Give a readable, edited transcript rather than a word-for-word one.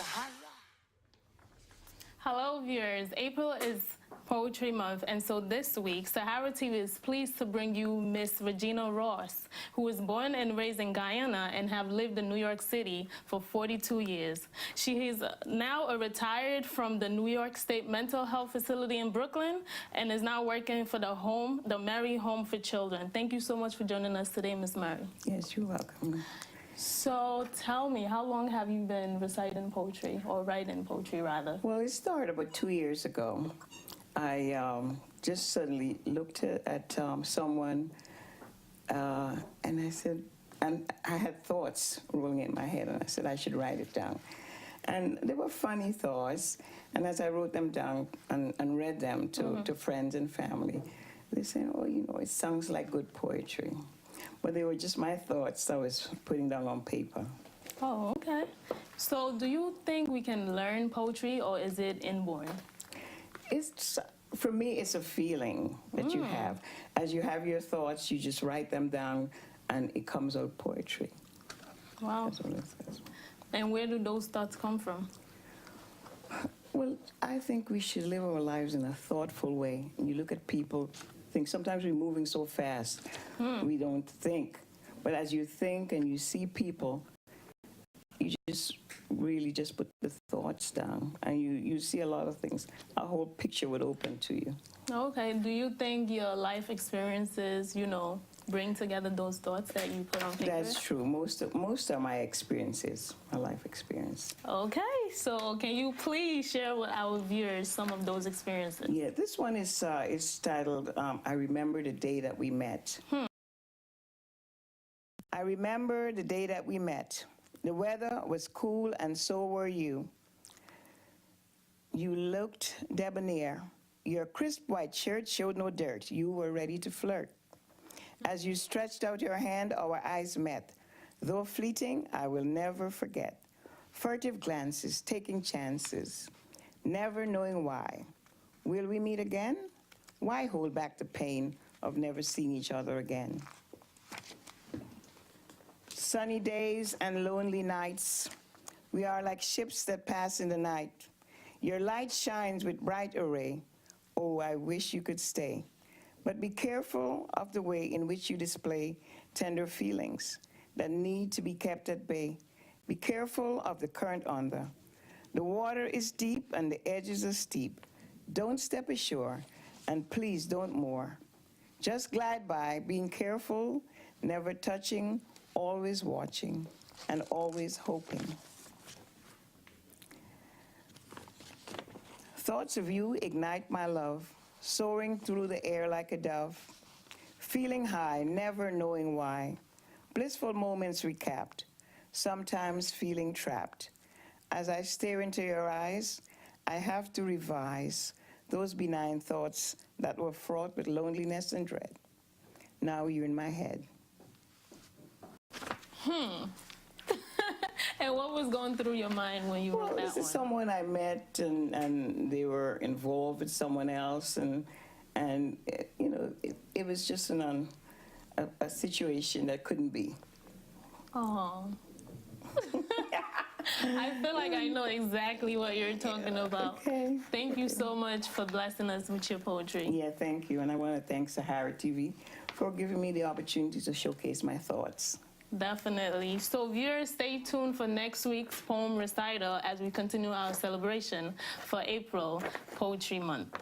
Sahara. Hello viewers, April is Poetry Month, and so this week, SaharaTV is pleased to bring you Miss Regina Ross, who was born and raised in Guyana and have lived in New York City for 42 years. She is now retired from the New York State Mental Health Facility in Brooklyn and is now working for the Mary Home for Children. Thank you so much for joining us today, Miss Mary. Yes, you're welcome. So tell me, how long have you been reciting poetry, or writing poetry rather? Well, it started about 2 years ago. I just suddenly looked at someone and I said, and I had thoughts rolling in my head, and I said I should write it down. And they were funny thoughts, and as I wrote them down and read them to friends and family, they said, oh, you know, it sounds like good poetry. But they were just my thoughts I was putting down on paper. Oh, okay. So do you think we can learn poetry, or is it inborn? It's, for me, it's a feeling that you have. As you have your thoughts, you just write them down, and it comes out poetry. Wow. That's what it says. And where do those thoughts come from? Well, I think we should live our lives in a thoughtful way. And you look at people, think sometimes we're moving so fast, we don't think. But as you think and you see people, you just really just put the thoughts down, and you see a lot of things. A whole picture would open to you. Okay. Do you think your life experiences, you know, bring together those thoughts that you put on paper? That's true. Most of my experiences, my life experience. Okay. So can you please share with our viewers some of those experiences? Yeah, this one is titled, I Remember the Day That We Met. I remember the day that we met. The weather was cool and so were you. You looked debonair. Your crisp white shirt showed no dirt. You were ready to flirt. As you stretched out your hand, our eyes met. Though fleeting, I will never forget. Furtive glances, taking chances, never knowing why. Will we meet again? Why hold back the pain of never seeing each other again? Sunny days and lonely nights, we are like ships that pass in the night. Your light shines with bright array. Oh, I wish you could stay. But be careful of the way in which you display tender feelings that need to be kept at bay. Be careful of the current under. The water is deep and the edges are steep. Don't step ashore, and please don't moor. Just glide by, being careful, never touching, always watching, and always hoping. Thoughts of you ignite my love, soaring through the air like a dove, feeling high, never knowing why. Blissful moments recapped, sometimes feeling trapped. As I stare into your eyes, I have to revise those benign thoughts that were fraught with loneliness and dread. Now you're in my head. And what was going through your mind when you wrote that one? This is someone I met, and they were involved with someone else, and you know, it was just a situation that couldn't be. Oh. I feel like I know exactly what you're talking about. Okay. Thank you so much for blessing us with your poetry. Yeah, thank you. And I want to thank SaharaTV for giving me the opportunity to showcase my thoughts. Definitely. So viewers, stay tuned for next week's poem recital as we continue our celebration for April Poetry Month.